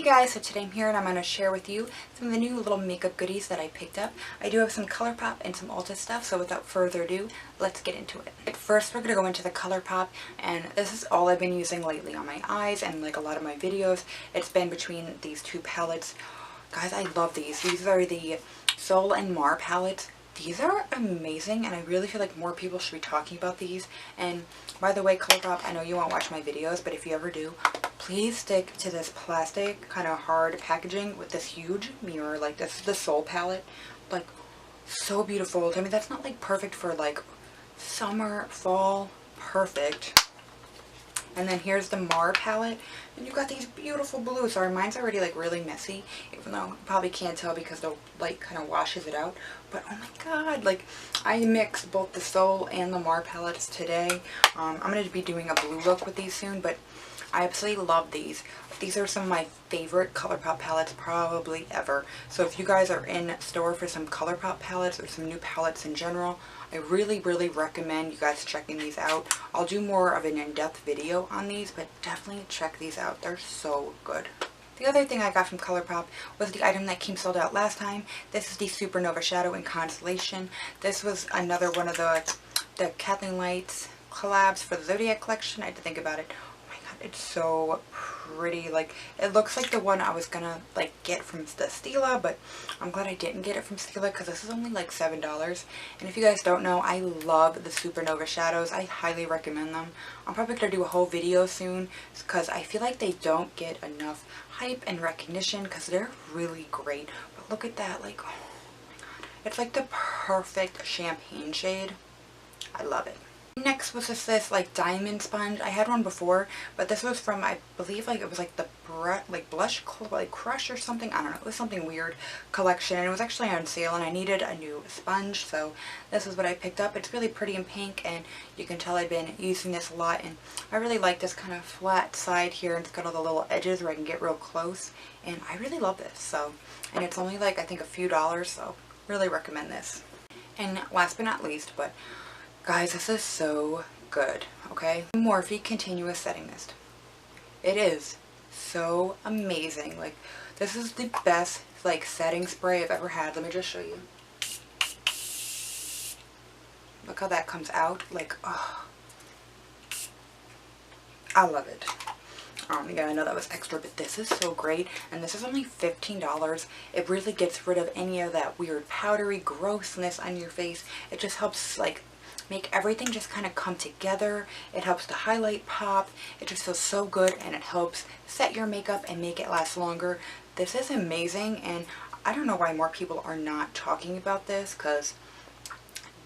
Hey guys, so today I'm here and I'm going to share with you some of the new little makeup goodies that I picked up. I do have some Colourpop and some Ulta stuff, so without further ado, let's get into it. First, we're going to go into the Colourpop, and this is all I've been using lately on my eyes and like a lot of my videos. It's been between these two palettes. Guys, I love these. These are the Sol and Mar palettes. These are amazing, and I really feel like more people should be talking about these. And by the way, Colourpop, I know you won't watch my videos, but if you ever do, please stick to this plastic kind of hard packaging with this huge mirror. Like, this is the Sol palette. Like, so beautiful. I mean, that's not like perfect for like summer, fall, perfect. And then here's the Mar palette, and you've got these beautiful blues. Sorry, mine's already like really messy, even though you probably can't tell because the light kind of washes it out. But oh my god, like, I mixed both the Sol and the Mar palettes today. I'm going to be doing a blue look with these soon, but I absolutely love these. These are some of my favorite Colourpop palettes probably ever. So if you guys are in store for some Colourpop palettes or some new palettes in general, I really recommend you guys checking these out. I'll do more of an in-depth video on these, but definitely check these out. They're so good. The other thing I got from Colourpop was the item that came sold out last time. This is the Supernova Shadow in Constellation. This was another one of the Kathleen Lights collabs for the Zodiac collection. I had to think about it. It's so pretty. Like, it looks like the one I was gonna like get from the Stila, but I'm glad I didn't get it from Stila because this is only like $7. And if you guys don't know, I love the Supernova shadows. I highly recommend them. I'm probably gonna do a whole video soon because I feel like they don't get enough hype and recognition because they're really great. But look at that, like, oh my god, it's like the perfect champagne shade. I love it. Next was just this like diamond sponge. I had one before, but this was from, I believe, like it was like the blush like crush or something. I don't know, it was something weird collection, and it was actually on sale and I needed a new sponge, so this is what I picked up. It's really pretty in pink, and you can tell I've been using this a lot, and I really like this kind of flat side here, and it's got all the little edges where I can get real close, and I really love this. So, and it's only like I think a few dollars, so really recommend this. And last but not least, but guys, this is so good, okay? Morphe Continuous Setting Mist. It is so amazing. Like, this is the best, like, setting spray I've ever had. Let me just show you. Look how that comes out. Like, oh. I love it. Again, I know that was extra, but this is so great, and this is only $15. It really gets rid of any of that weird powdery grossness on your face. It just helps, like, make everything just kind of come together. It helps the highlight pop. It just feels so good, and it helps set your makeup and make it last longer. This is amazing, and I don't know why more people are not talking about this, because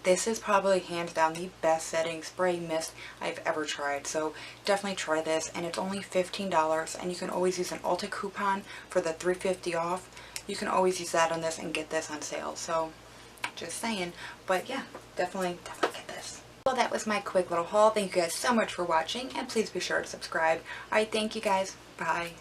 this is probably hands down the best setting spray mist I've ever tried. So definitely try this, and it's only $15, and you can always use an Ulta coupon for the $3.50 off. You can always use that on this and get this on sale. So just saying. But yeah, definitely get this. Well, that was my quick little haul. Thank you guys so much for watching, and please be sure to subscribe. Alright, thank you guys. Bye.